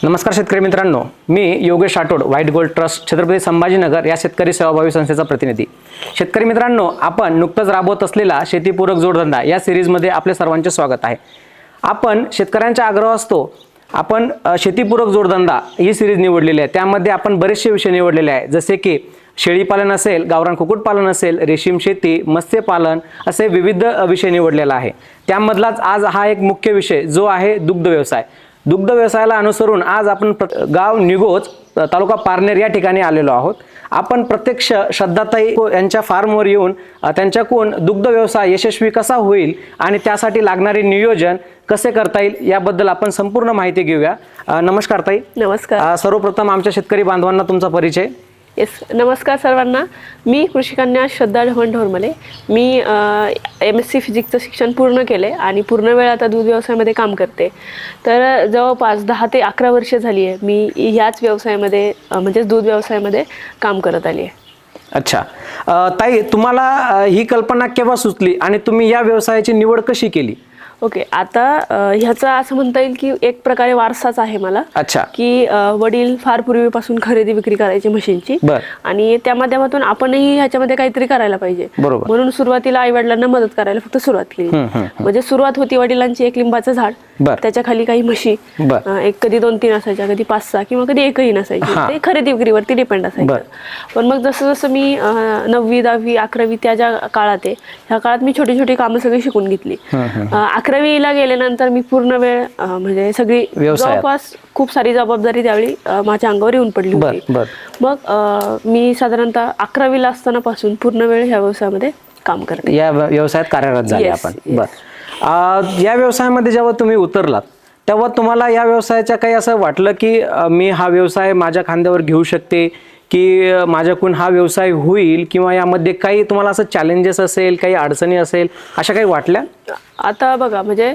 नमस्कार शेतकरी मित्रांनो, मी Yogesh Rathod, white gold trust, Chhatrapati Sambhajinagar या शेतकरी सेवाभावी संस्थेचा प्रतिनिधी. शेतकरी मित्रांनो, आपण नुकतंच राबवत असलेला शेतीपूरक जोडधंदा या सिरीजमध्ये आपले सर्वांचे स्वागत आहे. आपण शेतकऱ्यांच्या आग्रह असतो, आपण शेतीपूरक जोडधंदा ही सिरीज निवडलेली आहे. त्यामध्ये आपण बरेचसे विषय निवडलेले आहे, जसे की शेळीपालन असेल, गावरान कुक्कुटपालन असेल, रेशीम शेती, मत्स्यपालन असे विविध विषय निवडलेला आहे. त्यामधलाच आज हा एक मुख्य विषय जो आहे दुग्ध व्यवसाय. दुग्ध व्यवसायाला अनुसरून आज आपण गाव निगोज, तालुका पारनेर या ठिकाणी आलेलो आहोत. आपण प्रत्यक्ष श्रद्धाताई यांच्या फार्मवर येऊन त्यांच्याकडून दुग्ध व्यवसाय यशस्वी कसा होईल आणि त्यासाठी लागणारे नियोजन कसे करता येईल याबद्दल आपण संपूर्ण माहिती घेऊया. नमस्कार ताई. नमस्कार. सर्वप्रथम आमच्या शेतकरी बांधवांना तुमचा परिचय. येस, नमस्कार सर्वांना. मी कृषिकन्या श्रद्धा ढवण ढोरमले. मी MSc फिजिक्सचं शिक्षण पूर्ण केले आणि पूर्ण वेळ आता दूध व्यवसायामध्ये काम करते. तर जवळपास 10 ते 11 वर्ष झाली आहे मी ह्याच व्यवसायामध्ये म्हणजेच दूध व्यवसायामध्ये काम करत आली आहे. अच्छा ताई, तुम्हाला ही कल्पना केव्हा सुचली आणि तुम्ही या व्यवसायाची निवड कशी केली? ओके, आता ह्याचा असं म्हणता येईल की एक प्रकारे वारसाच आहे मला. अच्छा. की वडील फार पूर्वीपासून खरेदी विक्री करायची म्हशींची आणि त्या माध्यमातून आपणही ह्याच्यामध्ये काहीतरी करायला पाहिजे. म्हणून सुरुवातीला आई वडिलांना मदत करायला फक्त सुरुवात केली. म्हणजे सुरुवात होती वडिलांची एक लिंबाचं झाड, त्याच्या खाली काही म्हशी, एक कधी 2-3 असायच्या, कधी 5-6 किंवा कधी एकही नसायची. ते खरेदी विक्रीवरती डिपेंड असायचं. पण मग जसं जसं मी 9वी 10वी 11वी त्या ज्या काळात आहे, ह्या काळात मी छोटी छोटी कामं सगळी शिकून घेतली. 11वीला गेल्यानंतर मी पूर्ण वेळ म्हणजे सगळी जवळपास खूप सारी जबाबदारी त्यावेळी माझ्या अंगावर येऊन पडली होती. मग मी साधारणतः 11वीला असताना पासून पूर्ण वेळ ह्या व्यवसायामध्ये काम करते, या व्यवसायात कार्यरत झाले आपण. या व्यवसायामध्ये जेव्हा तुम्ही उतरलात तेव्हा तुम्हाला या व्यवसायाच्या काही असं वाटलं की मी हा व्यवसाय माझ्या खांद्यावर घेऊ शकते, की माझ्याकडून हा व्यवसाय होईल, किंवा यामध्ये काही तुम्हाला असं चॅलेंजेस असेल, काही अडचणी असेल, अशा काही वाटल्या? आता बघा, म्हणजे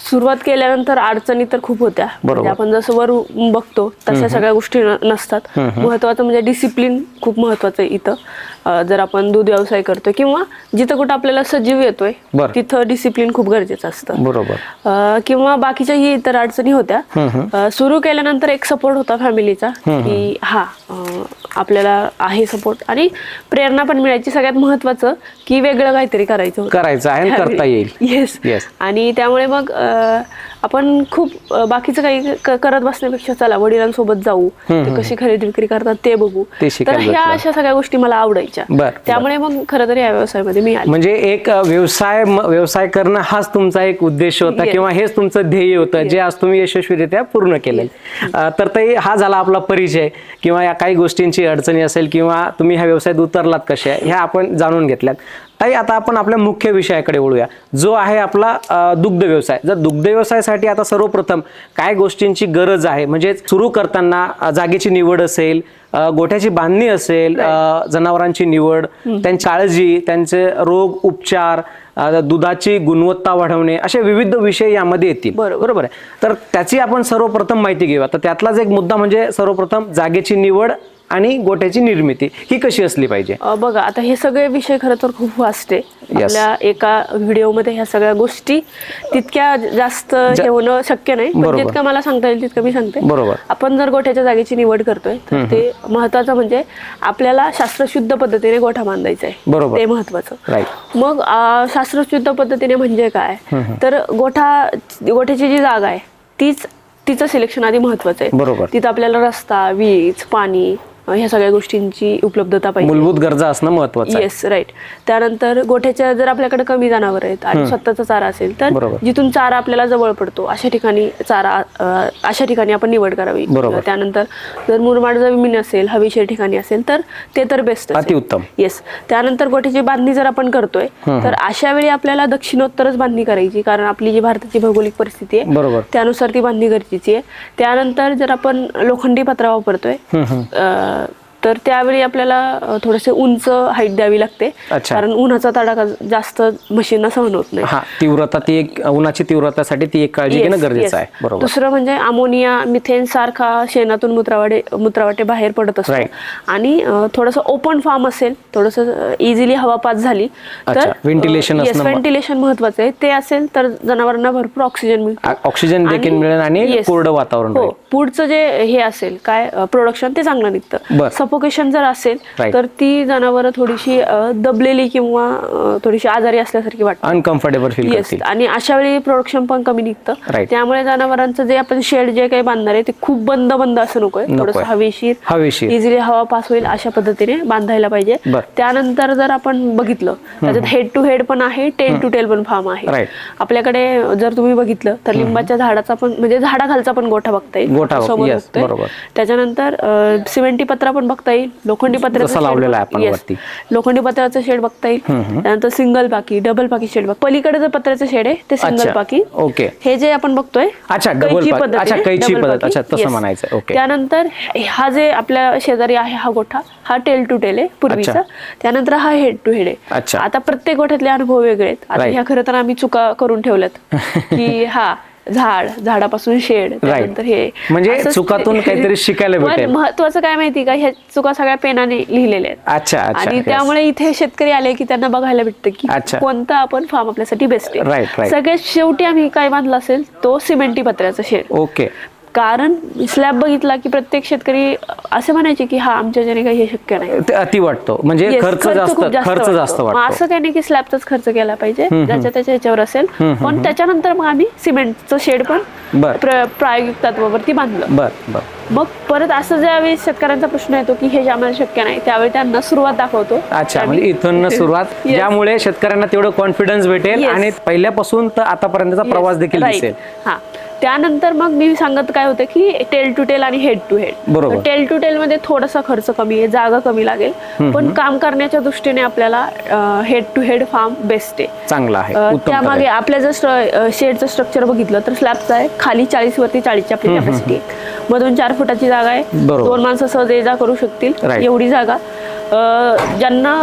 सुरुवात केल्यानंतर अडचणी तर खूप होत्या. म्हणजे आपण जसं वर बघतो तशा सगळ्या गोष्टी नसतात. महत्वाचं म्हणजे डिसिप्लिन खूप महत्वाचं आहे इथं. जर आपण दूध व्यवसाय करतोय किंवा जिथं कुठं आपल्याला सजीव येतोय तिथं डिसिप्लिन खूप गरजेचं असतं. बरोबर. किंवा बाकीच्याही इतर अडचणी होत्या. सुरू केल्यानंतर एक सपोर्ट होता फॅमिलीचा, की हा आपल्याला आहे सपोर्ट, आणि प्रेरणा पण मिळायची. सगळ्यात महत्वाचं की वेगळं काहीतरी करायचं आहे, करता येईल. येस. आणि त्यामुळे मग आपण खूप बाकीचं काही करत बसण्यापेक्षा चला वडिलांसोबत जाऊ, ते कशी खरेदी विक्री करतात ते बघू. तर ह्या अशा सगळ्या गोष्टी मला आवडायच्या. त्यामुळे मग खरं तर या व्यवसायामध्ये मी आले. म्हणजे एक व्यवसाय करणं हाच तुमचा एक उद्देश होता, किंवा हेच तुमचं ध्येय होतं, जे आज तुम्ही यशस्वीरित्या पूर्ण केले. तर ते हा झाला आपला परिचय, किंवा या काही गोष्टींची अडचणी असेल, किंवा तुम्ही ह्या व्यवसायात उतरलात कशा, ह्या आपण जाणून घेतल्यात. ताई, आता आपण आपल्या मुख्य विषयाकडे वळूया, जो आहे आपला दुग्ध व्यवसाय. जर दुग्ध व्यवसायासाठी आता सर्वप्रथम काय गोष्टींची गरज आहे, म्हणजे सुरू करताना जागेची निवड असेल, गोठ्याची बांधणी असेल, जनावरांची निवड, त्यांची काळजी, त्यांचे रोग उपचार, दुधाची गुणवत्ता वाढवणे, असे विविध विषय यामध्ये येतील. बरोबर आहे. तर त्याची आपण सर्वप्रथम माहिती घेऊया. तर त्यातलाच एक मुद्दा म्हणजे सर्वप्रथम जागेची निवड आणि गोठ्याची निर्मिती ही कशी असली पाहिजे. बघा, आता हे सगळे विषय खरं तर खूप वास्ट आहे. आपल्या एका व्हिडिओमध्ये ह्या सगळ्या गोष्टी तितक्या जास्त हे होणं शक्य नाही. जितकं मला सांगता येईल तितकं मी सांगते. बरोबर. आपण जर गोठ्याच्या जागेची निवड करतोय तर ते महत्वाचं म्हणजे आपल्याला शास्त्रशुद्ध पद्धतीने गोठा बांधायचा आहे. बरोबर. ते महत्वाचं. मग शास्त्रशुद्ध पद्धतीने म्हणजे काय, तर गोठ्याची जी जागा आहे तिचं सिलेक्शन आधी महत्वाचं आहे. बरोबर. तिथं आपल्याला रस्ता, वीज, पाणी, ह्या सगळ्या गोष्टींची उपलब्धता पाहिजे. मूलभूत गरजा असणं महत्वाचं आहे. Yes, right. त्यानंतर गोठ्याच्या जर आपल्याकडे कमी जनावर आहेत आणि स्वतःचा चारा असेल तर जिथून चारा आपल्याला जवळ पडतो अशा ठिकाणी आपण निवड करावी. त्यानंतर जर मुरमाड जमीन असेल, हवेशीर ठिकाणी असेल तर ते तर बेस्ट, अतिउत्तम. येस. त्यानंतर गोठ्याची बांधणी जर आपण करतोय तर अशा वेळी आपल्याला दक्षिणोत्तरच बांधणी करायची, कारण आपली जी भारताची भौगोलिक परिस्थिती आहे त्यानुसार ती बांधणी गरजेची आहे. त्यानंतर जर आपण लोखंडी पत्रा वापरतोय तर त्यावेळी आपल्याला थोडेसे उंच हाईट द्यावी लागते, कारण उन्हाचा तडाखा जास्त म्हशींना सहन होत नाही. तीव्रता ती एक उन्हाची तीव्रतासाठी ती एक काळजी घेणं गरजेचं आहे. बरोबर. दुसरं म्हणजे अमोनिया, मिथेन सारखा शेणातून मूत्रवाटे बाहेर पडत असतो, आणि थोडंसं ओपन फार्म असेल, थोडंसं इझिली हवा पास झाली तर व्हेंटिलेशन महत्वाचं आहे. ते असेल तर जनावरांना भरपूर ऑक्सिजन देखील मिळेल आणि कोरडं वातावरण. पुढचं जे हे असेल काय प्रोडक्शन ते चांगलं निघतं. सफोकेशन जर असेल तर ती जनावरं थोडीशी दबलेली किंवा थोडीशी आजारी असल्यासारखी वाटतं, अनकम्फर्टेबल फील करतील, आणि अशा वेळी प्रोडक्शन पण कमी निघतं. त्यामुळे जनावरांचं जे आपण शेड जे काही बांधणार आहे ते खूप बंद असं नकोय, थोडंसं हवेशीर इझिली हवा पास होईल अशा पद्धतीने बांधायला पाहिजे. त्यानंतर जर आपण बघितलं त्याच्यात हेड टू हेड पण आहे, टेल टू टेल पण फार्म आहे. आपल्याकडे जर तुम्ही बघितलं तर लिंबाच्या झाडाचा पण म्हणजे झाडाखालचा पण गोठा बघता येईल, त्याच्यानंतर सिमेंटी पत्रा पण बघता येईल, लोखंडी पत्र्याचं शेड बघता येईल, त्यानंतर सिंगल पाकी, डबल पाकी शेड पलीकडे जर पत्र्याचं शेड आहे ते सिंगल पाकी. हे जे आपण बघतोय त्यानंतर हा जे आपल्या शेजारी आहे हा गोठा, हा टेल टू टेल आहे पूर्वीचा, त्यानंतर हा हेड टू हेड आहे. आता प्रत्येक गोठ्यातले अनुभव वेगळे आहेत. आता ह्या खरं तर आम्ही चुका करून ठेवल्यात की झाडापासून शेड, त्यानंतर हे म्हणजे चुकातून काहीतरी शिकायला भेटेल. महत्वाचं काय माहिती का, ह्या चुका सगळ्या पेनाने लिहिलेल्या आहेत. आणि त्यामुळे इथे शेतकरी आले की त्यांना बघायला भेटतं की कोणता आपण फार्म आपल्यासाठी बेस्ट आहे. सगळ्यात शेवटी आम्ही काय बांधला असेल तो सिमेंटी पत्र्याचा शेड. कारण स्लॅब बघितला की प्रत्येक शेतकरी असे म्हणायचे की आमच्याच्याने काही हे शक्य नाही, अति वाटतो, म्हणजे खर्च जास्त वाटतो. असं काही नाही की स्लॅबचाच खर्च केला पाहिजे, ज्याच्या त्याच्या ह्याच्यावर असेल. पण त्याच्यानंतर मग आम्ही सिमेंटचं शेड पण प्रायोगिक तत्वावरती बांधलं. मग परत असं ज्यावेळी शेतकऱ्यांचा प्रश्न येतो की हे आम्हाला शक्य नाही, त्यावेळी त्यांना सुरुवात दाखवतो. म्हणजे इथून सुरुवात, ज्यामुळे शेतकऱ्यांना तेवढं कॉन्फिडन्स भेटेल आणि पहिल्यापासून तर आतापर्यंतचा प्रवास देखील दिसेल. त्यानंतर मग मी सांगत काय होतं की टेल टू टेल आणि head to head. Tail to tail मध्ये थोडासा खर्च कमी आहे, जागा कमी लागेल, पण काम करण्याच्या दृष्टीने आपल्याला head to head farm best आहे, चांगला आहे. त्यामागे आपल्या जर शेडचं स्ट्रक्चर बघितलं तर स्लॅबचं आहे, खाली 40 वरती 40ची आपली कॅपॅसिटी आहे, मधून 4 फुटाची जागा आहे, 2 माणसं सहज ये जा करू शकतील एवढी जागा. ज्यांना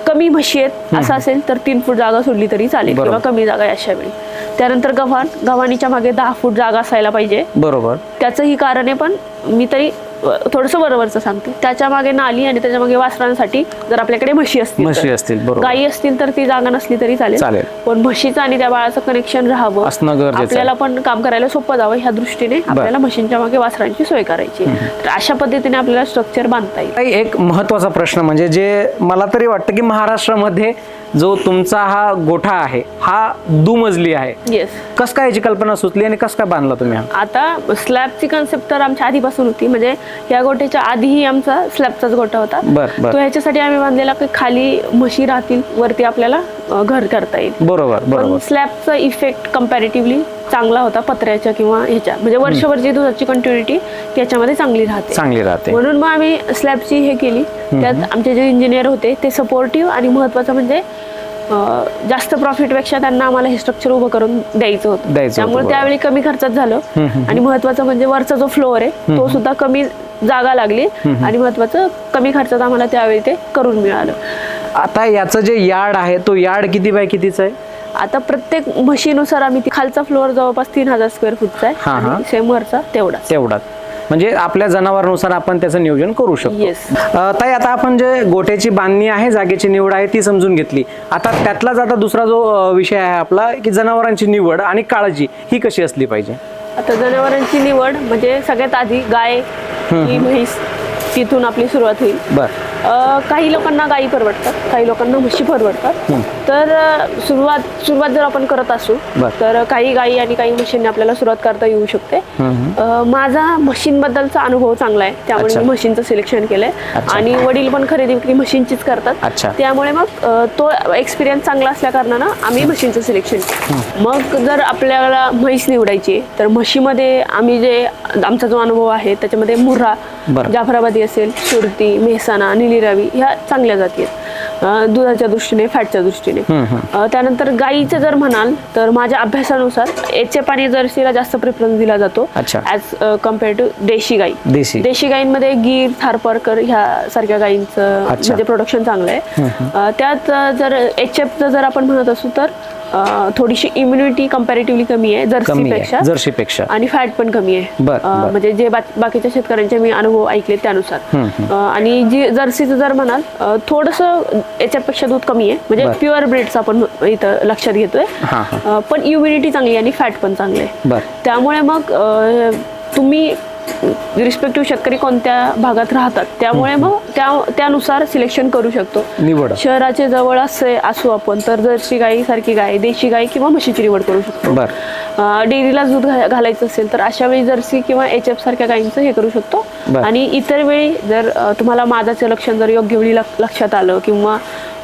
कमी म्हशी आहेत असं असेल तर 3 फूट जागा सोडली तरी चालेल, किंवा कमी जागा अशा वेळी. त्यानंतर गव्हाणीच्या मागे 10 फूट जागा असायला पाहिजे. त्याचं ही कारण आहे, पण मी तरी थोडंसं बरोबरच सांगते. त्याच्या मागे नाली आणि त्याच्या मागे वासरांसाठी जर आपल्याकडे म्हशी असतील, गायी असतील तर ती जागा नसली तरी चालेल, पण म्हशीचं आणि त्या बाळाचं कनेक्शन राहावं, आपल्याला पण काम करायला सोपं जावं, ह्या दृष्टीने आपल्याला म्हशींच्या मागे वासरांची सोय करायची. तर अशा पद्धतीने आपल्याला स्ट्रक्चर बांधता येईल. एक महत्वाचा प्रश्न म्हणजे जे मला तरी वाटतं की महाराष्ट्रामध्ये जो तुमचा हा गोठा आहे हा दुमजली आहे, कस काय याची कल्पना सुचली आणि कस काय बांधला तुम्ही? आता स्लॅबची कन्सेप्ट तर आमच्या आधीपासून होती, म्हणजे या गोठ्याच्या आधीही आमचा स्लॅबचाच गोठा होता. तो ह्याच्यासाठी आम्ही बांधलेला की खाली म्हशी राहतील, वरती आपल्याला घर करता येईल. पण स्लॅबचा इफेक्ट कम्पॅरेटिव्हली चांगला होता पत्र्याच्या किंवा ह्याच्या, म्हणजे वर्षभरची दुधाची कंटिन्युटी त्याच्यामध्ये चांगली राहते. म्हणून मग आम्ही स्लॅबची हे केली. त्यात आमचे जे इंजिनियर होते ते सपोर्टिव्ह, आणि महत्वाचं म्हणजे जास्त प्रॉफिट पेक्षा त्यांना आम्हाला हे स्ट्रक्चर उभं करून द्यायचं होतं, त्यामुळे त्यावेळी कमी खर्चात झालं. आणि महत्वाचं म्हणजे वरचा जो फ्लोअर आहे तो सुद्धा कमी जागा लागली, आणि महत्वाचं कमी खर्चात आम्हाला त्यावेळी ते करून मिळालं. आता याचं जे यार्ड आहे तो यार्ड किती बाय कितीचा आहे? आता म्हशीनुसार आम्ही खालचा फ्लोअर जवळपास 3000 स्क्वेअर फूटचा आहे, सेम वरचा तेवढाच. म्हणजे आपल्या जनावरांनुसार आपण त्याचं नियोजन करू शकतो. ताई, आता आपण जे गोठ्याची बांधणी आहे, जागेची निवड आहे ती समजून घेतली. आता त्यातलाच आता दुसरा जो विषय आहे आपला की जनावरांची निवड आणि काळजी ही कशी असली पाहिजे? आता जनावरांची निवड म्हणजे सगळ्यात आधी गाय की म्हैस, तिथून आपली सुरुवात होईल. काही लोकांना गायी परवडतात, काही लोकांना म्हशी परवडतात. तर सुरुवात जर आपण करत असू तर काही गायी आणि काही म्हशींनी आपल्याला सुरुवात करता येऊ शकते. माझा म्हशींबद्दलचा अनुभव चांगला आहे, त्यामुळे मी म्हशींचं सिलेक्शन केलंय, आणि वडील पण खरेदी विक्री म्हशींचीच करतात, त्यामुळे मग तो एक्सपिरियन्स चांगला असल्या कारणानं आम्ही म्हशींचं सिलेक्शन केलं. मग जर आपल्याला म्हैस निवडायची तर म्हशीमध्ये आम्ही आमचा जो अनुभव आहे त्याच्यामध्ये मुर्रा, जाफराबादी असेल, सुरती, मेहसाणा, निलीरावी ह्या चांगल्या जाती आहेत. दुधाच्या दृष्टीने, फॅटच्या दृष्टीने. त्यानंतर गाईचं जर म्हणाल तर माझ्या अभ्यासानुसार HF आणि जर्सीला जास्त प्रेफरन्स दिला जातो ऍज कम्पेअर टू देशी गाई. देशी गाईंमध्ये गीर, थारपारकर ह्या सारख्या गाईंचं म्हणजे प्रोडक्शन चांगलं आहे. त्यात जर HF जर आपण म्हणत असू तर थोडीशी इम्युनिटी कंपॅरेटिव्हली कमी आहे जर्सीपेक्षा आणि फॅट पण कमी आहे. म्हणजे जे बाकीच्या शेतकऱ्यांचे मी अनुभव ऐकले त्यानुसार. आणि जी जर्सीचं जर म्हणाल थोडंसं याच्यापेक्षा दूध कमी आहे, म्हणजे प्युअर ब्रीड्स आपण इथं लक्षात घेतोय, पण इम्युनिटी चांगली आणि फॅट पण चांगले आहे. त्यामुळे मग तुम्ही रिस्पेक्टिव्ह शेतकरी कोणत्या भागात राहतात त्यामुळे मग त्यानुसार सिलेक्शन करू शकतो. शहराचे जवळ असू आपण तर जर्सी गाई सारखी गाय, देशी गाय किंवा म्हशीची निवड करू शकतो. डेअरीला दूध घालायचं असेल तर अशा वेळी जर्सी किंवा HF सारख्या गायींचं हे करू शकतो. आणि इतर वेळी जर तुम्हाला माझाचं लक्षण जर योग्य वेळी लक्षात आलं किंवा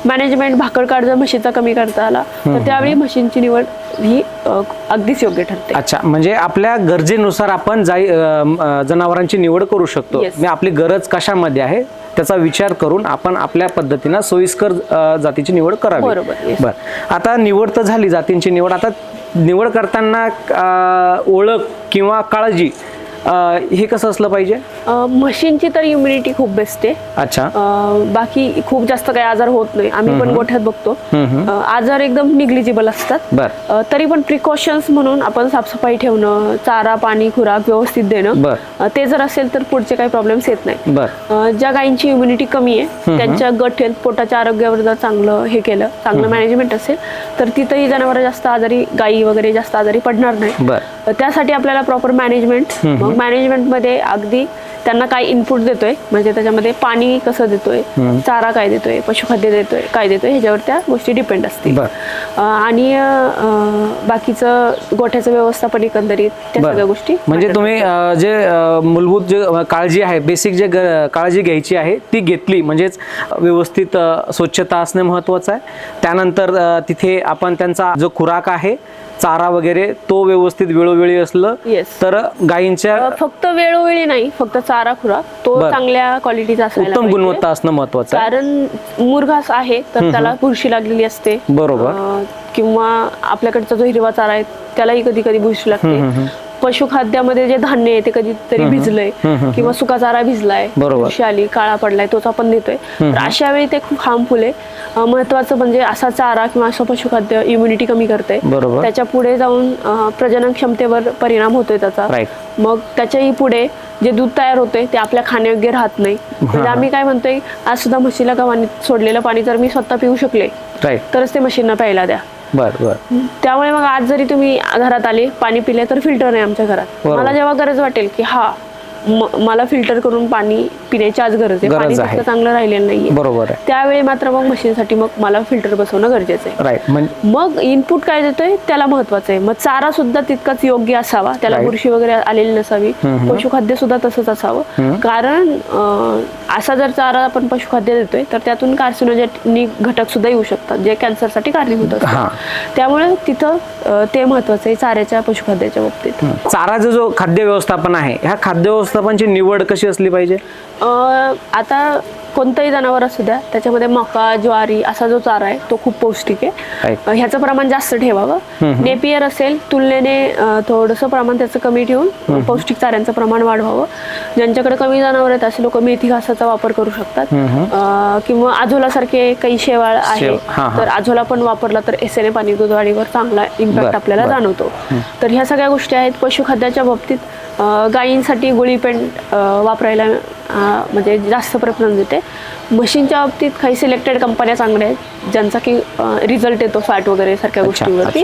मॅनेजमेंट भाकड काढ जर म्हशीचा कमी करता आला तर त्यावेळी म्हशींची निवड ही अगदीच योग्य ठरते. अच्छा, म्हणजे आपल्या गरजेनुसार आपण जनावरांची निवड करू शकतो. आपली गरज कशामध्ये आहे त्याचा विचार करून आपण आपल्या पद्धतीनं सोयीस्कर जातीची निवड करावी. बरोबर. आता निवड तर झाली, जातींची निवड. आता निवड करताना ओळख किंवा काळजी हे कसं असलं पाहिजे? म्हशींची तर इम्युनिटी खूप बेस्ट आहे. अच्छा. बाकी खूप जास्त काही आजार होत नाही. आम्ही पण गोठ्यात बघतो आजार एकदम निग्लिजिबल असतात. तरी पण प्रिकॉशन्स म्हणून आपण साफसफाई ठेवणं, चारा, पाणी, खुराक व्यवस्थित देणं, ते जर असेल तर पुढचे काही प्रॉब्लेम्स येत नाही. ज्या गायींची इम्युनिटी कमी आहे त्यांच्या गट हेल्थ, पोटाच्या आरोग्यावर जर चांगलं हे केलं, चांगलं मॅनेजमेंट असेल तर तिथंही जनावर जास्त आजारी, गायी वगैरे जास्त आजारी पडणार नाही. त्यासाठी आपल्याला प्रॉपर मॅनेजमेंट, मॅनेजमेंट मध्ये अगदी त्यांना काय इनपुट देतोय, म्हणजे त्याच्यामध्ये पाणी कसं देतोय, चारा काय देतोय, पशुखाद्य देतोय, काय देतोय, ह्याच्यावर त्या गोष्टी डिपेंड असतील. आणि बाकीचं गोठ्याचं व्यवस्थापन एकंदरीत त्या सगळ्या गोष्टी. म्हणजे तुम्ही जे मूलभूत जे काळजी आहे, बेसिक जे काळजी घ्यायची आहे ती घेतली, म्हणजेच व्यवस्थित स्वच्छता असणे महत्वाचं आहे. त्यानंतर तिथे आपण त्यांचा जो खुराक आहे, चारा वगैरे तो व्यवस्थित वेळोवेळी असलं तर गायींच्या, फक्त वेळोवेळी नाही, फक्त चारा खुराक तो चांगल्या क्वालिटीचा असायला, उत्तम गुणवत्ता असणं महत्वाचं आहे. कारण मुरघास आहे तर त्याला बुरशी लागलेली असते. बरोबर. किंवा आपल्याकडचा जो हिरवा चारा आहे त्यालाही कधी कधी बुरशी लागते. पशुखाद्यामध्ये जे धान्य आहे ते कधीतरी भिजलंय किंवा सुका चारा भिजलाय, बुरशी आली, काळा पडलाय, तोच आपण देतोय. तर अशा वेळी ते खूप हार्मफुल आहे. महत्वाचं म्हणजे असा चारा किंवा असं पशुखाद्य इम्युनिटी कमी करते. त्याच्या पुढे जाऊन प्रजनन क्षमतेवर परिणाम होतोय त्याचा. मग त्याच्याही पुढे जे दूध तयार होते ते आपल्या खाण्यायोग्य राहत नाही. म्हणजे आम्ही काय म्हणतोय, आज सुद्धा म्हशीला गव्हाणीत सोडलेलं पाणी जर मी स्वतः पिऊ शकले तरच ते म्हशींना प्यायला द्या. त्यामुळे मग आज जरी तुम्ही घरात आले, पाणी पिले तर फिल्टर नाही आमच्या घरात. मला जेव्हा गरज वाटेल की मला फिल्टर करून पाणी पिण्याची आज गरज आहे, पाणी चांगलं राहिलेलं नाहीये, बरोबर, त्यावेळी मात्र मग मशीनसाठी मग मला फिल्टर बसवणं गरजेचं आहे. मग इनपुट काय देतोय त्याला महत्वाचं आहे. मग चारा सुद्धा तितकाच योग्य असावा, त्याला बुरशी वगैरे आलेली नसावी. पशुखाद्य सुद्धा तसंच असावं. कारण असा जर चारा आपण पशुखाद्य देतोय तर त्यातून कार्सिनोजेनिक घटक सुद्धा येऊ शकतात जे कॅन्सरसाठी कारणीभूत असतात. त्यामुळे तिथं ते महत्वाचं आहे चाऱ्याच्या, पशुखाद्याच्या बाबतीत. चाराचा जो खाद्य व्यवस्थापन आहे, ह्या खाद्य व्यवस्थापनाची निवड कशी असली पाहिजे? आता कोणतंही जनावर असू द्या, त्याच्यामध्ये मका, ज्वारी असा जो चारा आहे तो खूप पौष्टिक आहे. ह्याचं प्रमाण जास्त ठेवावं. नेपियर असेल तुलनेने थोडंसं प्रमाण त्याचं कमी ठेवून पौष्टिक चाऱ्यांचं प्रमाण वाढवावं. ज्यांच्याकडे कमी जनावर आहेत असे लोक मेथी घासाचा वापर करू शकतात. किंवा आझोला सारखे काही शेवाळ आहे तर आझोला पण वापरला तर एसएनए पाणी दूध वाढीवर चांगला इम्पॅक्ट आपल्याला जाणवतो. तर ह्या सगळ्या गोष्टी आहेत. पशुखाद्याच्या बाबतीत गायींसाठी गोळीपेंट वापरायला म्हणजे जास्त प्रेफरन्स देते. म्हशींच्या बाबतीत काही सिलेक्टेड कंपन्या चांगल्या आहेत ज्यांचा की रिझल्ट येतो फॅट वगैरे सारख्या गोष्टींवरती.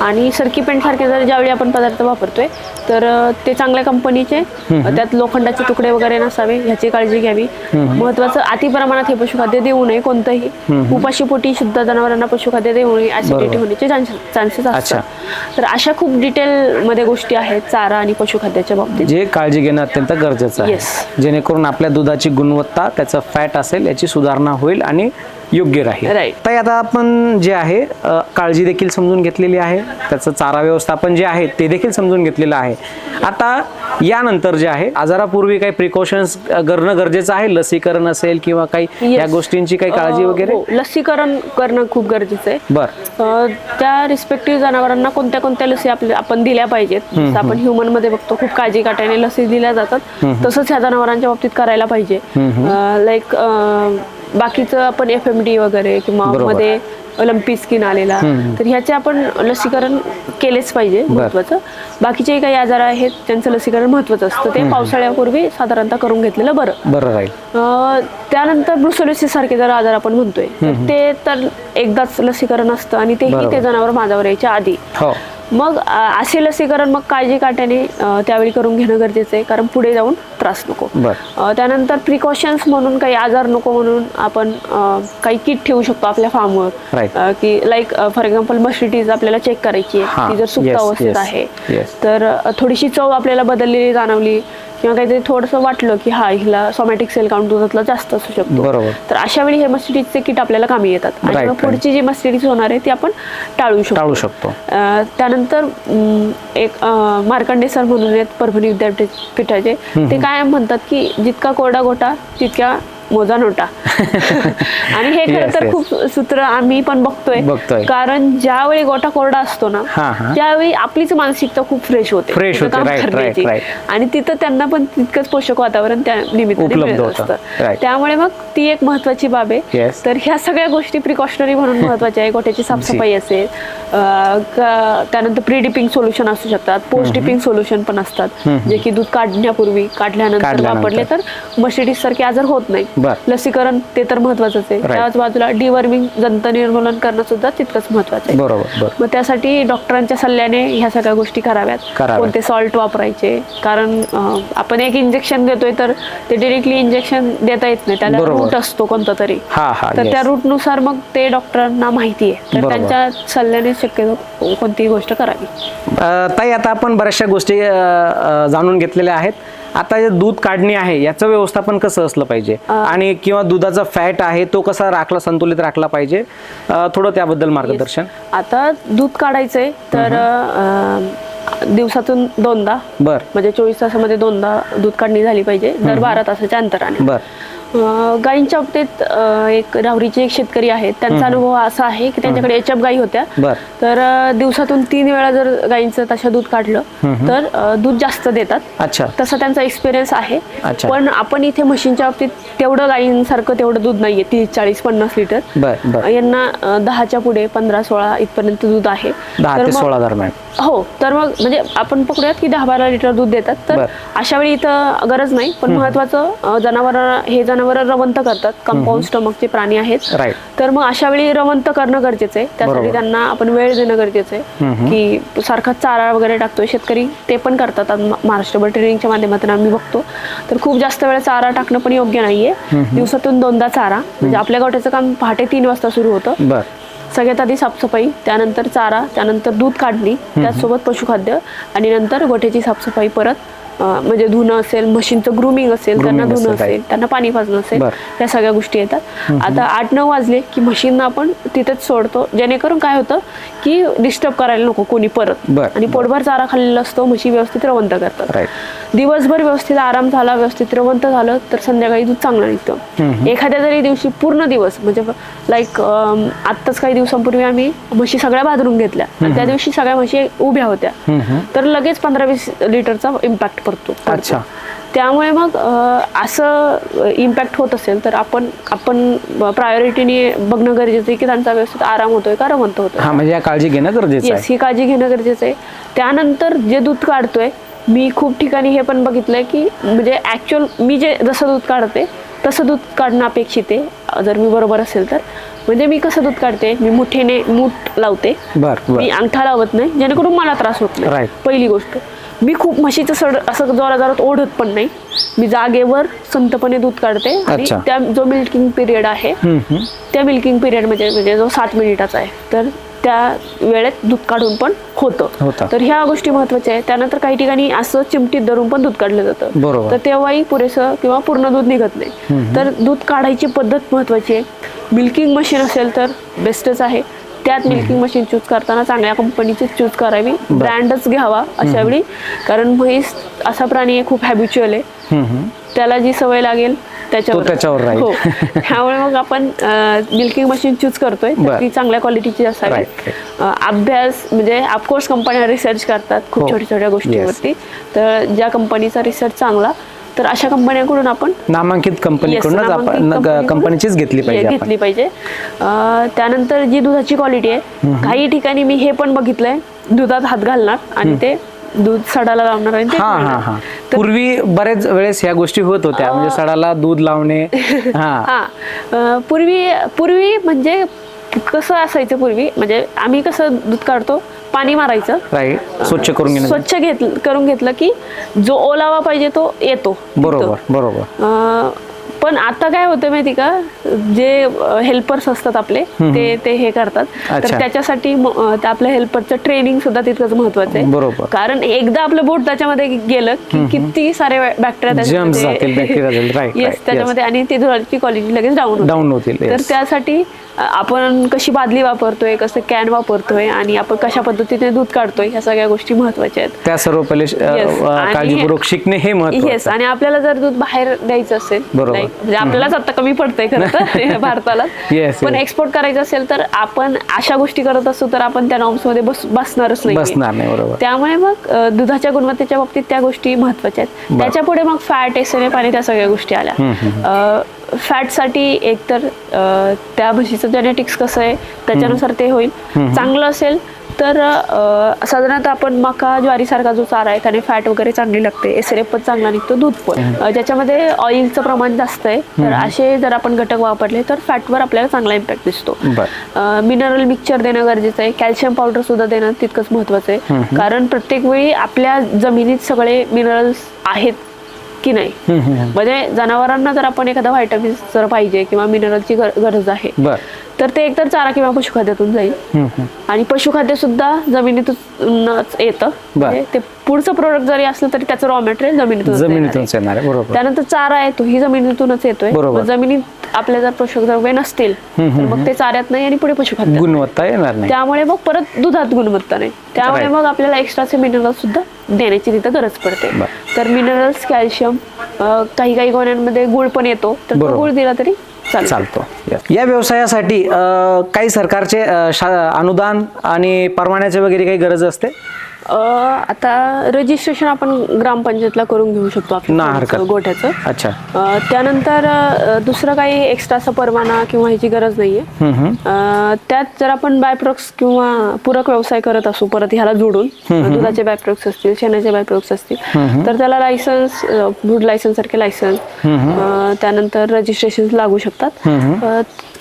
आणि सरकी पेंट सारखे जर ज्यावेळी आपण पदार्थ वापरतोय तर ते चांगल्या कंपनीचे, त्यात लोखंडाचे तुकडे वगैरे नसावे ह्याची काळजी घ्यावी. महत्वाचं, अति प्रमाणात हे पशुखाद्य देऊ नये कोणतंही. उपाशीपोटी शुद्ध जनावरांना पशुखाद्य देऊ नये, ऍसिडिटी होण्याचे चान्सेस असतात. तर अशा खूप डिटेल मध्ये गोष्टी आहेत चारा आणि पशुखाद्याच्या बाबतीत जे काळजी घेणं अत्यंत गरजेचं आहे, जेणेकरून आपल्या दुधाची गुणवत्ता, त्याचं फॅट असेल याची सुधारणा होईल आणि योग्य राहील. Right. तर आता आपण जे आहे काळजी देखील समजून घेतलेली आहे, त्याचं चारा व्यवस्थापन जे आहे ते देखील समजून घेतलेलं आहे. आता यानंतर जे आहे आजारापूर्वी काही प्रिकॉशन्स करणं गरजेचं आहे, लसीकरण असेल किंवा काही या गोष्टींची काही काळजी वगैरे. लसीकरण करणं खूप गरजेचं आहे. बर. त्या रिस्पेक्टिव्ह जनावरांना कोणत्या कोणत्या लसी आपण दिल्या पाहिजेत. जसं आपण ह्युमन मध्ये बघतो खूप काळजी काट्याने लसी दिल्या जातात, तसंच ह्या जनावरांच्या बाबतीत करायला पाहिजे. लाईक बाकीचं आपण FMD वगैरे किंवा मध्ये लंपी स्किन आलेला, तर ह्याचे आपण लसीकरण केलेच पाहिजे. महत्वाचं बाकीचे काही आजार आहेत त्यांचं लसीकरण महत्वाचं असतं, ते पावसाळ्यापूर्वी साधारणतः करून घेतलेलं बरं राहील. त्यानंतर ब्रुसेलोसिस सारखे जर आजार आपण म्हणतोय तर ते तर एकदाच लसीकरण असतं आणि तेही ते जनावर माझ्यावर यायच्या आधी. मग असे लसीकरण मग काळजी काट्याने त्यावेळी करून घेणं गरजेचं आहे, कारण पुढे जाऊन त्रास नको. त्यानंतर प्रिकॉशन्स म्हणून काही आजार नको म्हणून आपण काही किट ठेवू शकतो आपल्या फार्मवर, की लाईक फॉर एक्झाम्पल मस्टिटीज आपल्याला चेक करायची आहे, ती जर सुप्त अवस्थेत आहे तर थोडीशी चव आपल्याला बदललेली जाणवली किंवा काहीतरी थोडंसं वाटलं की हा हिला सोमॅटिक सेल काउंट दुधातला जास्त असू शकतो, तर अशा वेळी हे मस्टिटीजचे किट आपल्याला कामी येतात आणि मग पुढची जी मस्टिटीज होणार आहे ती आपण टाळू शकतो. त्यानंतर एक मार्कंडे सर म्हणून आहेत परभणी विद्यापीठाचे, ते काय म्हणतात की जितका कोरडा गोटा तितक्या मोजा नोटा. आणि हे खरं तर खूप सूत्र आम्ही पण बघतोय, कारण ज्यावेळी गोटा कोरडा असतो ना त्यावेळी आपलीच मानसिकता खूप फ्रेश होते काम करण्याची, आणि तिथं त्यांना पण तितकंच पोषक वातावरण त्या निमित्ताने मिळत असतं. त्यामुळे मग ती एक महत्वाची बाब आहे. तर ह्या सगळ्या गोष्टी प्रिकॉशनरी म्हणून महत्वाच्या आहे. गोट्याची साफसफाई असेल, त्यानंतर प्री डिपिंग सोल्युशन असू शकतात, पोस्ट डिपिंग सोल्युशन पण असतात, जे की दूध काढण्यापूर्वी काढल्यानंतर वापरले तर मस्टिटीज सारखे आजार होत नाही. लसीकरण ते तर महत्वाचंच आहे. त्याच बाजूला डिवर्मिंग जंत निर्मूलन करणं सुद्धा तितकंच महत्वाचं आहे. मग त्यासाठी डॉक्टरांच्या सल्ल्याने ह्या सगळ्या गोष्टी कराव्यात. कोणते सॉल्ट वापरायचे, कारण आपण एक इंजेक्शन देतोय तर ते डिरेक्टली इंजेक्शन देता येत नाही, त्याला रूट असतो कोणता तरी, तर त्या रूट नुसार मग ते डॉक्टरांना माहिती आहे, तर त्यांच्या सल्ल्याने शक्यतो कोणतीही गोष्ट करावी. ताई आता आपण बऱ्याचशा गोष्टी जाणून घेतलेल्या आहेत. आता दूध काढणी आहे याचं व्यवस्थापन कसं असलं पाहिजे, आणि किंवा दुधाचा फॅट आहे तो कसा संतुलित राखला पाहिजे, थोडं त्याबद्दल मार्गदर्शन. आता दूध काढायचंय तर दिवसातून 2दा, म्हणजे 24 तासामध्ये 2दा दूध काढणी झाली पाहिजे, दर 12 तासाच्या अंतराने. गायींच्या बाबतीत एक राहुरीचे एक शेतकरी आहेत, त्यांचा अनुभव असा आहे की त्यांच्याकडे HF गायी होत्या, तर दिवसातून 3 वेळा जर गायींचं तशा दूध काढलं तर दूध जास्त देतात, तसा त्यांचा एक्सपिरियन्स आहे. पण आपण इथे म्हशींच्या बाबतीत तेवढं गायींसारखं तेवढं दूध नाहीये, 30, 40, 50 लिटर. यांना 10च्या पुढे 15-16 इथपर्यंत दूध आहे. 10 ते 16 दरम्यान. हो, तर मग म्हणजे आपण पकडूयात की 10-12 लिटर दूध देतात, तर अशा वेळी इथं गरज नाही. पण महत्वाचं हे जनावर रवंत करतात, कंपाऊंड स्टमकचे प्राणी आहेत, तर मग अशा वेळी रवंत करणं गरजेचं आहे. त्यासाठी त्यांना आपण वेळ देणं गरजेचं आहे, की सारखा चारा वगैरे टाकतोय शेतकरी, ते पण करतात. महाराष्ट्रभर ट्रेनिंगच्या माध्यमातून आम्ही बघतो, तर खूप जास्त वेळ चारा टाकणं पण योग्य नाहीये. दिवसातून 2दा चारा, म्हणजे आपल्या गोठ्याचं काम पहाटे 3 वाजता सुरू होतं. सगळ्यात आधी साफसफाई, त्यानंतर चारा, त्यानंतर दूध काढणी, त्याचसोबत पशुखाद्य, आणि नंतर गोठ्याची साफसफाई परत, म्हणजे धुणं असेल, मशीनचं ग्रुमिंग असेल, त्यांना धुणं असेल, त्यांना पाणी पाजणं असेल, या सगळ्या गोष्टी येतात. आता 8-9 वाजले की मशीनना आपण तिथेच सोडतो, जेणेकरून काय होतं की डिस्टर्ब करायला नको कोणी परत, आणि पोटभर चारा खाल्लेला असतो, म्हशी व्यवस्थित रवंत करतात. दिवसभर व्यवस्थित आराम झाला, व्यवस्थित रवंत झालं तर संध्याकाळी दूध चांगलं निघतं. एखाद्या जरी दिवशी पूर्ण दिवस, म्हणजे लाईक आत्ताच काही दिवसांपूर्वी आम्ही म्हशी सगळ्या बाजरून घेतल्या, आणि त्या दिवशी सगळ्या म्हशी उभ्या होत्या, तर लगेच 15-20 लिटरचा इम्पॅक्ट पडतो. त्यामुळे मग असं इम्पॅक्ट होत असेल तर आपण प्रायोरिटीने बघणं गरजेचं आहे की त्यांचा व्यवस्थित आराम होतोय का, रवंत होतोय, म्हणजे काळजी घेणं गरजेचं आहे. ही काळजी घेणं गरजेचं आहे. त्यानंतर जे दूध काढतोय, मी खूप ठिकाणी हे पण बघितलंय की म्हणजे ऍक्च्युअल मी जे जसं दूध काढते तसं दूध काढणं अपेक्षित आहे, जर मी बरोबर असेल तर. म्हणजे मी कसं दूध काढते, मी मुठीने मूठ लावते, मी अंगठा लावत नाही, जेणेकरून मला त्रास होत नाही. पहिली गोष्ट, मी खूप म्हशीचं सड असं जोरात ओढत पण नाही, मी जागेवर संतपणे दूध काढते. आणि त्या जो मिल्किंग पिरियड आहे त्या मिल्किंग पिरियड म्हणजे जो 7 मिनिटाचा आहे, तर त्या वेळेत दूध काढून पण होतं. तर ह्या गोष्टी महत्वाच्या आहेत. त्यानंतर काही ठिकाणी असं चिमटीत धरून पण दूध काढलं जातं, तर तेव्हाही पुरेसं किंवा पूर्ण दूध निघत नाही. तर दूध काढायची पद्धत महत्वाची आहे. मिल्किंग मशीन असेल तर बेस्टच आहे. त्यात मिल्किंग मशीन चूज करताना चांगल्या कंपनीची चूज करावी, ब्रँडच घ्यावा अशा वेळी. कारण म्हैस असा प्राणी आहे खूप हॅबिच्युअल आहे, त्याला जी सवय लागेल त्याच्यावर राहील. हो, त्यामुळे मग आपण मिल्किंग मशीन चूज करतोय तर ती चांगल्या क्वालिटीची असावी. अभ्यास म्हणजे ऑफकोर्स कंपन्या रिसर्च करतात खूप छोट्या छोट्या गोष्टींवरती. तर ज्या कंपनीचा रिसर्च चांगला तर अशा कंपन्यांकडून आपण नामांकित कंपनीचीच घेतली पाहिजे. त्यानंतर जी दुधाची क्वालिटी आहे, काही ठिकाणी मी हे पण बघितलंय, दुधात हात घालणार आणि ते दूध सडाला लावणार आहे. पूर्वी बरेच वेळेस ह्या गोष्टी होत होत्या, म्हणजे सडाला दूध लावणे. पूर्वी म्हणजे कसं असायचं, पूर्वी म्हणजे आम्ही कसं दूध काढतो, पाणी मारायचं, स्वच्छ करून घेतलं की जो ओलावा पाहिजे तो येतो. बरोबर. पण आता काय होतं माहिती का, जे हेल्पर्स असतात आपले ते हे करतात. तर त्याच्यासाठी आपल्या हेल्परचं ट्रेनिंग सुद्धा तितकंच महत्वाचं आहे. बरोबर. कारण एकदा आपलं बोट त्याच्यामध्ये गेलं की किती सारे बॅक्टेरिया त्याच्यामध्ये आणि ती दुधाची क्वालिटी लगेच डाऊन होतील. तर त्यासाठी आपण कशी बादली वापरतोय, कसं कॅन वापरतोय आणि आपण कशा पद्धतीने दूध काढतोय, ह्या सगळ्या गोष्टी महत्वाच्या आहेत. त्या सर्व पहिले काळजीपूर्वक शिकणे हे महत्त्वाचं. आणि आपल्याला जर दूध बाहेर द्यायचं असेल, म्हणजे आपल्यालाच आता कमी पडतंय खरं तर भारताला, पण एक्सपोर्ट करायचं असेल तर आपण अशा गोष्टी करत असतो तर आपण त्या नॉर्म्स मध्ये बसणारच नाही. त्यामुळे मग दुधाच्या गुणवत्तेच्या बाबतीत त्या गोष्टी महत्वाच्या आहेत. त्याच्या पुढे मग फॅट, एसएनएफ आणि त्या सगळ्या गोष्टी आल्या. फॅटसाठी एकतर त्या म्हशीचं जेनेटिक्स कसं आहे त्याच्यानुसार ते होईल. चांगलं असेल तर साधारणतः आपण मका, ज्वारीसारखा जो चारा आहे त्याने फॅट वगैरे चांगली लागते, एसएनएफ पण चांगला निघतो, दूध पण. ज्याच्यामध्ये ऑइलचं प्रमाण जास्त आहे तर असे जर आपण घटक वापरले तर फॅटवर आपल्याला चांगला इम्पॅक्ट दिसतो. मिनरल मिक्सचर देणं गरजेचं आहे. कॅल्शियम पावडर सुद्धा देणं तितकंच महत्वाचं आहे. कारण प्रत्येक वेळी आपल्या जमिनीत सगळे मिनरल्स आहेत की नाही, म्हणजे जनावरांना जर आपण एखादा व्हायटमिन जर पाहिजे किंवा मिनरलची गरज आहे तर ते एकतर चारा किंवा पशुखाद्यातून जाईल. आणि पशुखाद्य सुद्धा जमिनीतूनच येतं, ते पुढचं प्रोडक्ट जरी असलं तरी त्याचं रॉ मटेरियल जमिनीतूनच येणार आहे. त्यानंतर चारा येतो ही जमिनीतूनच येतोय. जमिनीत आपल्या जर पोषक द्रव्ये नसतील तर मग ते चाऱ्यात नाही आणि पुढे पशुखाद्यात गुणवत्ता येणार नाही. त्यामुळे मग परत दुधात गुणवत्ता नाही. त्यामुळे मग आपल्याला एक्स्ट्राचे मिनरल्स सुद्धा देण्याची तिथं गरज पडते. तर मिनरल्स, कॅल्शियम, काही गोण्यांमध्ये गुळ पण येतो, तर तो गुळ दिला तरी चालतो. या व्यवसायासाठी काही सरकारचे अनुदान आणि परवान्याचे वगैरे काही गरज असते? आता रजिस्ट्रेशन आपण ग्रामपंचायतला करून घेऊ शकतो आपल्या गोठ्याचं. अच्छा. त्यानंतर दुसरं काही एक्स्ट्राचा परवाना किंवा ह्याची गरज नाहीये. त्यात जर आपण बायप्रोडक्ट्स किंवा पूरक व्यवसाय करत असू परत ह्याला जोडून, दुधाचे बायप्रोडक्ट्स असतील, शेणाचे बायप्रोडक्ट्स असतील, तर त्याला लायसन्स, फूड लायसन्स सारखे लायसन्स, त्यानंतर रजिस्ट्रेशन लागू शकतात.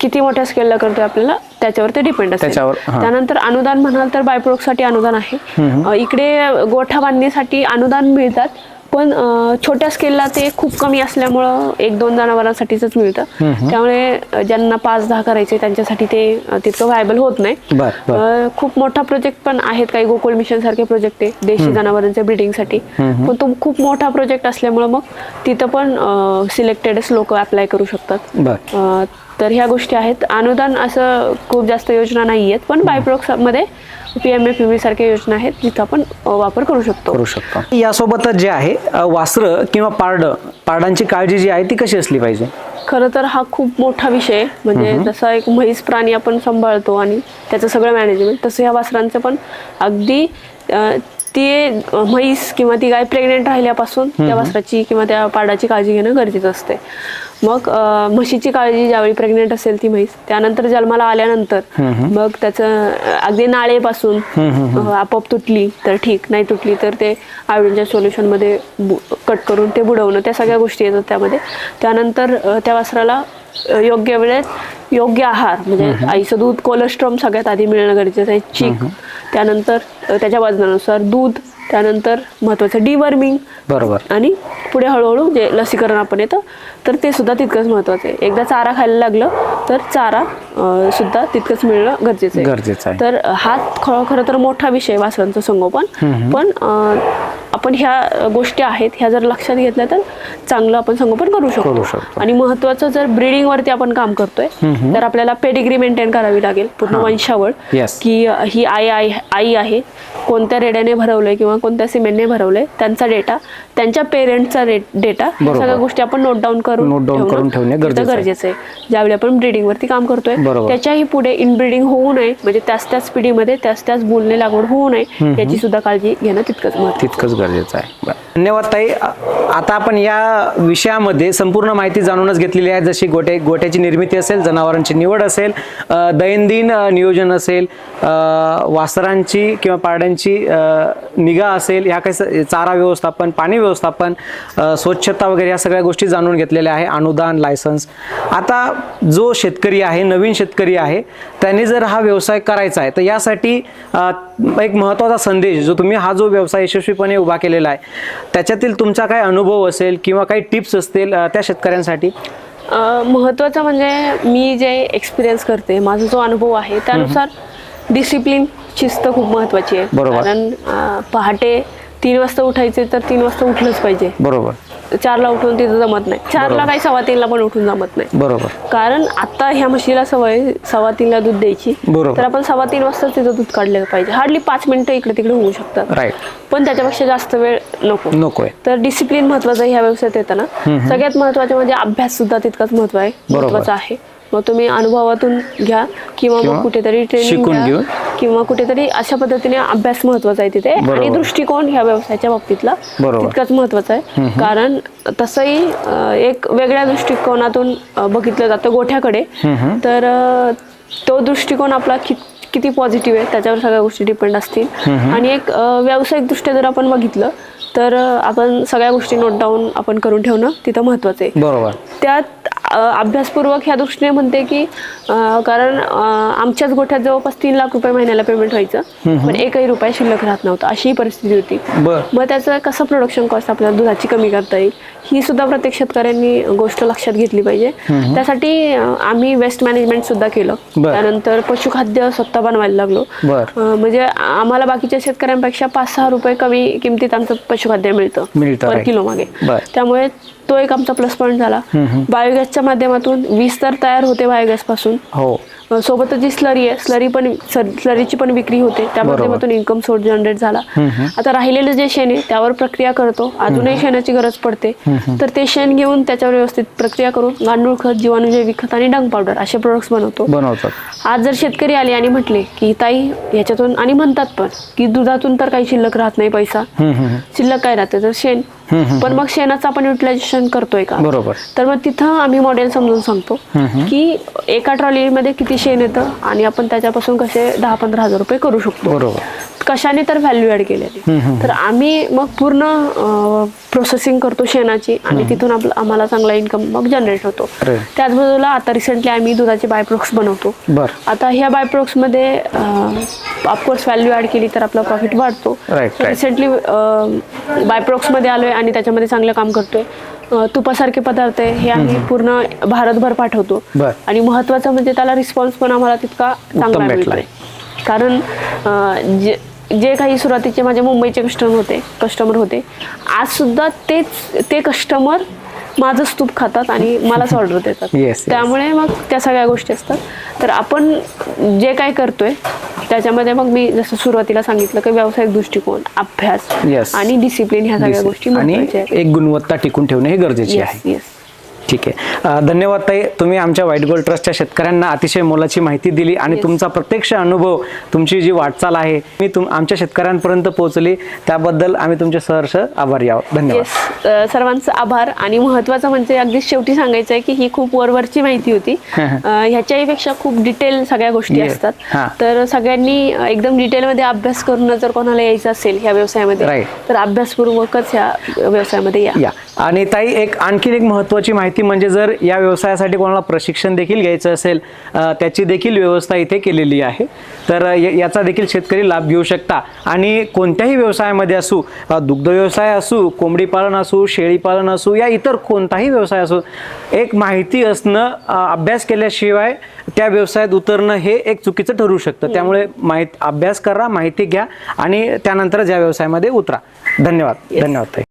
किती मोठ्या स्केलला करतोय आपल्याला त्याच्यावर ते डिपेंड असते. त्यानंतर अनुदान म्हणाल तर बायप्रोडक्ट साठी अनुदान आहे. इकडे गोठा बांधणीसाठी अनुदान मिळतात, पण छोट्या स्केलला ते खूप कमी असल्यामुळं 1-2 जनावरांसाठीच मिळतं. त्यामुळे ज्यांना 5-10 करायचे त्यांच्यासाठी ते तितकं व्हायबल होत नाही. खूप मोठा प्रोजेक्ट पण आहेत, काही गोकुळ मिशन सारखे प्रोजेक्ट आहे देशी जनावरांच्या ब्रीडिंगसाठी, पण तो खूप मोठा प्रोजेक्ट असल्यामुळं मग तिथं पण सिलेक्टेडच लोक अप्लाय करू शकतात. तर ह्या गोष्टी आहेत. अनुदान असं खूप जास्त योजना नाही आहेत, पण बायप्रोडक्ट्स मध्ये PMFPB सारख्या योजना आहेत जिथं आपण वापर करू शकतो. यासोबतच जे आहे वासरं किंवा पारडांची काळजी जी आहे ती कशी असली पाहिजे? खरं तर हा खूप मोठा विषय, म्हणजे जसा एक म्हैस प्राणी आपण सांभाळतो आणि त्याचं सगळं मॅनेजमेंट, तसं ह्या वासरांचं पण अगदी ती म्हैस किंवा ती गाय प्रेग्नेंट राहिल्यापासून त्या वासराची किंवा त्या पारडाची काळजी घेणं गरजेचं असते. मग म्हशीची काळजी ज्यावेळी प्रेग्नेंट असेल ती म्हैस, त्यानंतर जन्माला आल्यानंतर मग त्याचं अगदी नाळेपासून आपोआप तुटली तर ठीक, नाही तुटली तर ते आयोडीनच्या सोल्युशन मध्ये कट करून ते बुडवणं, त्या सगळ्या गोष्टी येतात त्यामध्ये. त्यानंतर त्या वासराला योग्य वेळेत योग्य आहार, म्हणजे आईचं दूध, कोलेस्ट्रॉल सगळ्यात आधी मिळणं गरजेचं आहे, चीक, त्यानंतर त्याच्या वजनानुसार दूध, त्यानंतर महत्वाचं डिवर्मिंग, बरोबर, आणि पुढे हळूहळू जे लसीकरण आपण येतं तर ते सुद्धा तितकंच महत्वाचं आहे. एकदा चारा खायला लागलं तर चारा सुद्धा तितकंच मिळणं गरजेचं आहे. तर हा खरं तर मोठा विषय वासरांचं संगोपन, पण आपण ह्या गोष्टी आहेत ह्या जर लक्षात घेतल्या तर चांगलं आपण संगोपन करू शकतो. आणि महत्वाचं जर ब्रीडिंग वरती आपण काम करतोय तर आपल्याला पेडिग्री मेंटेन करावी लागेल, पूर्ण वंशावळ, की ही आई आहे, कोणत्या रेड्याने भरवलंय किंवा कोणत्या सिमेंटने भरवलंय, त्यांचा डेटा, त्यांच्या पेरेंटचा डेटा, सगळ्या गोष्टी आपण नोट डाऊन करून ठेवणे गरजेचं आहे ज्यावेळी आपण ब्रीडिंग वरती काम करतोय. त्याच्याही पुढे इनब्रीडिंग होऊ नये, म्हणजे त्याच पिढीमध्ये त्याच बुलने लागवड होऊ नये याची सुद्धा काळजी घेणं तितकंच गरजेचं आहे. धन्यवाद ताई. आता आपण या विषयामध्ये संपूर्ण माहिती जाणूनच घेतलेली आहे, जशी गोट्याची निर्मिती असेल, जनावरांची निवड असेल, दैनंदिन नियोजन असेल, वासरांची किंवा पारड्यांची निगा असेल, ह्या काही चारा व्यवस्थापन, पाणी व्यवस्थापन, स्वच्छता वगैरे या सगळ्या गोष्टी जाणून घेतलेल्या आहे, अनुदान, लायसन्स. आता जो शेतकरी आहे, नवीन शेतकरी आहे, त्यांनी जर हा व्यवसाय करायचा आहे तर यासाठी एक महत्त्वाचा संदेश जो तुम्ही हा जो व्यवसाय यशस्वीपणे उभा केलेला आहे त्याच्यातील तुमचा काय अनुभव असेल किंवा काही टिप्स असतील त्या शेतकऱ्यांसाठी? महत्वाचं म्हणजे मी जे एक्सपिरियन्स करते, माझा जो अनुभव आहे त्यानुसार डिसिप्लिन, शिस्त खूप महत्वाची आहे. कारण पहाटे 3 वाजता उठायचे तर 3 वाजता उठलंच पाहिजे. बरोबर. 4ला उठून तिथं जमत नाही, 4ला काही 3:15ला पण उठून जमत नाही. बरोबर. कारण आता ह्या म्हशीला सवय 3:15ला दूध द्यायची, तर आपण 3:15 वाजता तिथं दूध काढलं पाहिजे. हार्डली 5 मिनिटं इकडे तिकडे होऊ शकतात, पण त्याच्यापेक्षा जास्त वेळ नकोय. तर डिसिप्लिन महत्वाचं ह्या व्यवसायात येताना. सगळ्यात महत्वाचं म्हणजे अभ्यास सुद्धा तितकाच महत्वाचा आहे. मग तुम्ही अनुभवातून घ्या किंवा मग कुठेतरी ट्रेनिंग घ्या किंवा कुठेतरी अशा पद्धतीने अभ्यास महत्वाचा आहे तिथे. आणि दृष्टिकोन ह्या व्यवसायाच्या बाबतीतला तितकाच महत्वाचा आहे. कारण तसंही एक वेगळ्या दृष्टिकोनातून बघितलं जातं गोठ्याकडे, तर तो दृष्टिकोन आपला किती पॉझिटिव्ह आहे त्याच्यावर सगळ्या गोष्टी डिपेंड असतील. आणि एक व्यावसायिक दृष्ट्या जर आपण बघितलं तर आपण सगळ्या गोष्टी नोट डाऊन आपण करून ठेवणं तिथं महत्वाचं आहे. बरोबर. त्यात अभ्यासपूर्वक ह्या दृष्टीने म्हणते की कारण आमच्याच गोठ्यात जवळपास 3 लाख रुपये महिन्याला पेमेंट व्हायचं, पण एकही रुपया शिल्लक राहत नव्हता, अशी परिस्थिती होती. मग त्याचं कसं प्रोडक्शन कॉस्ट आपल्याला दुधाची कमी करता येईल ही सुद्धा प्रत्येक शेतकऱ्यांनी गोष्ट लक्षात घेतली पाहिजे. त्यासाठी आम्ही वेस्ट मॅनेजमेंट सुद्धा केलं. त्यानंतर पशुखाद्य स्वतः बनवायला लागलो. म्हणजे आम्हाला बाकीच्या शेतकऱ्यांपेक्षा 5-6 रुपये कमी किमतीत आमचं पशुखाद्य मिळतं पर किलो मागे. त्यामुळे तो एक आमचा प्लस पॉईंट झाला. बायोगॅसच्या माध्यमातून वीज तर तयार होते बायोगॅस पासून, सोबतच जी स्लरी आहे, स्लरीची पण विक्री होते, त्या माध्यमातून इन्कम सोर्स जनरेट झाला. आता राहिलेलं जे शेण आहे त्यावर प्रक्रिया करतो, अजूनही शेणाची गरज पडते, तर ते शेण घेऊन त्याच्यावर व्यवस्थित प्रक्रिया करून गांडूळ खत, जीवाणूजैविक खत आणि डंग पावडर असे प्रोडक्ट्स बनवतात. आज जर शेतकरी आले आणि म्हटले की ताई ह्याच्यातून, आणि म्हणतात पण की दुधातून तर काही शिल्लक राहत नाही पैसा, शिल्लक काय राहते तर शेण, पण मग शेणाचं आपण युटिलायझेशन करतोय का? बरोबर. तर मग तिथं आम्ही मॉडेल समजून सांगतो की एका ट्रॉलीमध्ये किती शेण येतं आणि आपण त्याच्यापासून कसे 10-15 हजार रुपये करू शकतो. बरोबर. कशाने तर व्हॅल्यू ऍड केलेली. तर आम्ही मग पूर्ण प्रोसेसिंग करतो शेणाची आणि तिथून आम्हाला चांगला इन्कम मग जनरेट होतो. त्याच बाजूला आता रिसेंटली आम्ही दुधाचे बाय प्रोडक्ट्स बनवतो. आता ह्या बाय प्रोडक्ट्स मध्ये ऑफकोर्स व्हॅल्यू ऍड केली तर आपला प्रॉफिट वाढतो. रिसेंटली बाय प्रोडक्ट्स मध्ये आलोय आणि त्याच्यामध्ये चांगलं काम करतोय. तुपासारखे पदार्थ आहे हे आम्ही पूर्ण भारतभर पाठवतो आणि महत्वाचं म्हणजे त्याला रिस्पॉन्स पण आम्हाला तितका चांगला मिळतोय. कारण जे काही सुरुवातीचे माझे मुंबईचे कस्टमर होते आज सुद्धा ते कस्टमर माझंच तूप खातात आणि मलाच ऑर्डर देतात. त्यामुळे मग त्या सगळ्या गोष्टी असतात. तर आपण जे काय करतोय त्याच्यामध्ये मग मी जसं सुरुवातीला सांगितलं की व्यावसायिक दृष्टिकोन, अभ्यास आणि डिसिप्लिन ह्या सगळ्या गोष्टी महत्त्वाच्या आहेत. एक गुणवत्ता टिकून ठेवणे हे गरजेचे आहे. ठीक आहे. धन्यवाद ताई, तुम्ही आमच्या व्हाईट गोल्ड ट्रस्टच्या शेतकऱ्यांना अतिशय मोलाची माहिती दिली आणि तुमचा प्रत्यक्ष अनुभव, तुमची जी वाटचाल आहे मी आमच्या शेतकऱ्यांपर्यंत पोहोचली, त्याबद्दल आम्ही तुमचे सहर्ष आभारी आहोत. धन्यवाद. सर्वांचं आभार. आणि महत्वाचं म्हणजे अगदी शेवटी सांगायचं आहे की ही खूप वरवरची माहिती होती, ह्याच्याही पेक्षा खूप डिटेल सगळ्या गोष्टी असतात. तर सगळ्यांनी एकदम डिटेलमध्ये अभ्यास करून जर कोणाला यायचं असेल ह्या व्यवसायामध्ये तर अभ्यासपूर्वकच ह्या व्यवसायामध्ये या. आणि ताई आणखीन एक महत्वाची माहिती माहिती म्हणजे जर या व्यवसायासाठी कोणाला प्रशिक्षण देखील घ्यायचं असेल त्याची देखील व्यवस्था इथे केलेली आहे. तर याचा देखील शेतकरी लाभ घेऊ शकता. आणि कोणत्याही व्यवसायामध्ये असू, दुग्ध व्यवसाय असू, कोंबडी पालन असू, शेळी पालन असू, या इतर कोणताही व्यवसाय असू, एक माहिती असणं, अभ्यास केल्याशिवाय त्या व्यवसायात उतरणं हे एक चुकीचं ठरू शकतं. त्यामुळे अभ्यास करा, माहिती घ्या आणि त्यानंतर या व्यवसायामध्ये उतरा. धन्यवाद. धन्यवाद ताई.